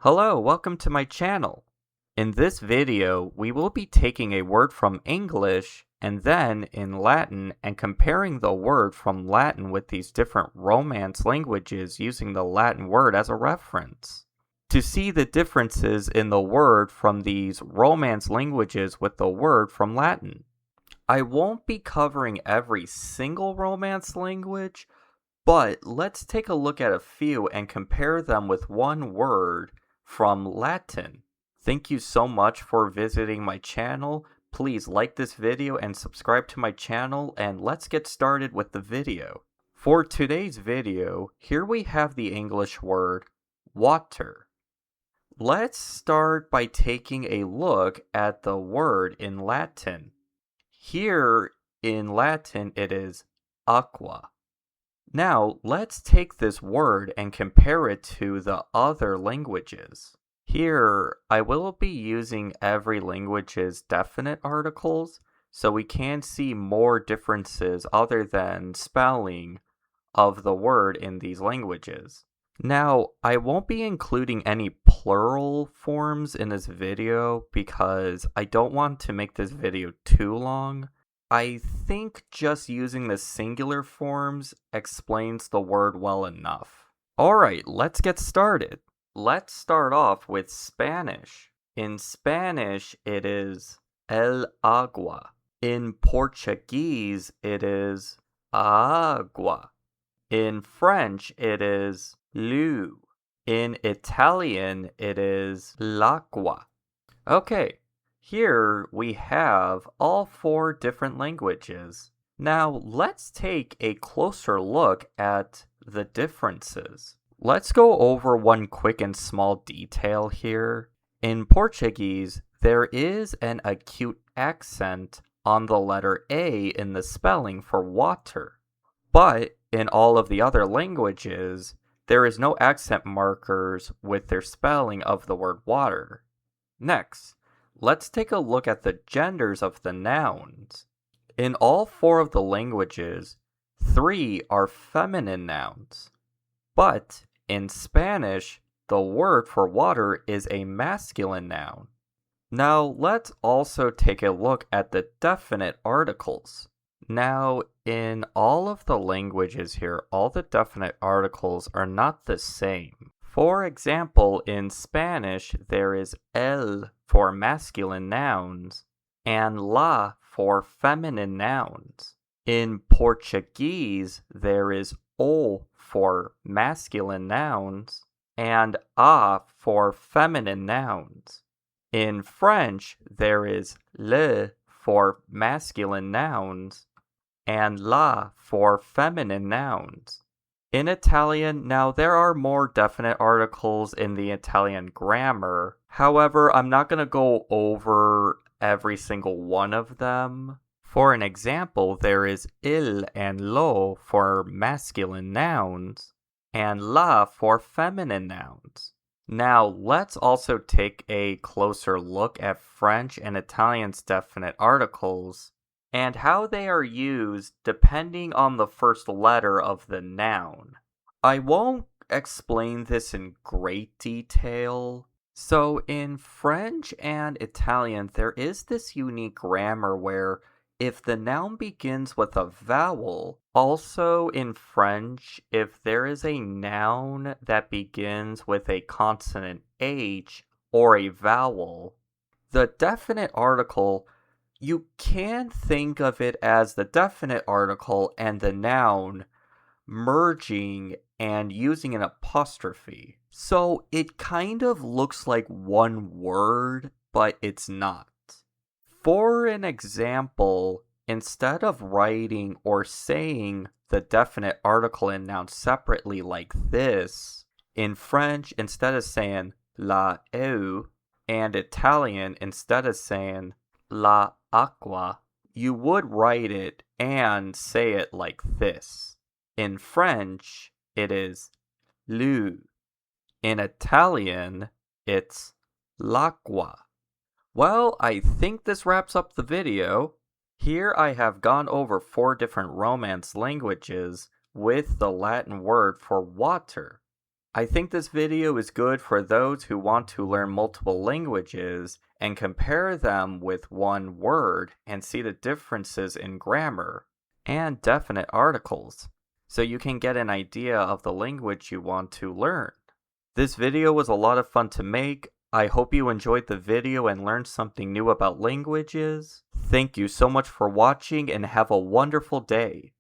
Hello, welcome to my channel. In this video, we will be taking a word from English and then in Latin and comparing the word from Latin with these different Romance languages using the Latin word as a reference. To see the differences in the word from these Romance languages with the word from Latin. I won't be covering every single Romance language, but let's take a look at a few and compare them with one word from Latin. Thank you so much for visiting my channel. Please like this video and subscribe to my channel, and let's get started with the video. For today's video, here we have the English word water. Let's start by taking a look at the word in Latin. Here in Latin it is aqua. Now, let's take this word and compare it to the other languages. Here, I will be using every language's definite articles, so we can see more differences other than spelling of the word in these languages. Now, I won't be including any plural forms in this video because I don't want to make this video too long. I think just using the singular forms explains the word well enough. Alright, let's get started. Let's start off with Spanish. In Spanish, it is el agua. In Portuguese, it is agua. In French, it is l'eau. In Italian, it is l'acqua. Okay. Here we have all four different languages. Now let's take a closer look at the differences. Let's go over one quick and small detail here. In Portuguese, there is an acute accent on the letter A in the spelling for water. But in all of the other languages, there is no accent markers with their spelling of the word water. Next, let's take a look at the genders of the nouns. In all four of the languages, 3 are feminine nouns. But in Spanish, the word for water is a masculine noun. Now let's also take a look at the definite articles. Now, in all of the languages here, all the definite articles are not the same. For example, in Spanish, there is el for masculine nouns and la for feminine nouns. In Portuguese, there is o for masculine nouns and a for feminine nouns. In French, there is le for masculine nouns and la for feminine nouns. In Italian, now there are more definite articles in the Italian grammar. However, I'm not going to go over every single one of them. For an example, there is il and lo for masculine nouns and la for feminine nouns. Now, let's also take a closer look at French and Italian's definite articles and how they are used depending on the first letter of the noun. I won't explain this in great detail. So in French and Italian, there is this unique grammar where if the noun begins with a vowel, also in French, if there is a noun that begins with a consonant H or a vowel, the definite article, you can think of it as the definite article and the noun merging and using an apostrophe. So it kind of looks like one word, but it's not. For an example, instead of writing or saying the definite article and noun separately like this, in French, instead of saying la eau, and Italian, instead of saying la acqua, you would write it and say it like this. In French, it is l'eau. In Italian, it's l'acqua. Well, I think this wraps up the video. Here I have gone over 4 different Romance languages with the Latin word for water. I think this video is good for those who want to learn multiple languages and compare them with one word and see the differences in grammar and definite articles, so you can get an idea of the language you want to learn. This video was a lot of fun to make. I hope you enjoyed the video and learned something new about languages. Thank you so much for watching and have a wonderful day.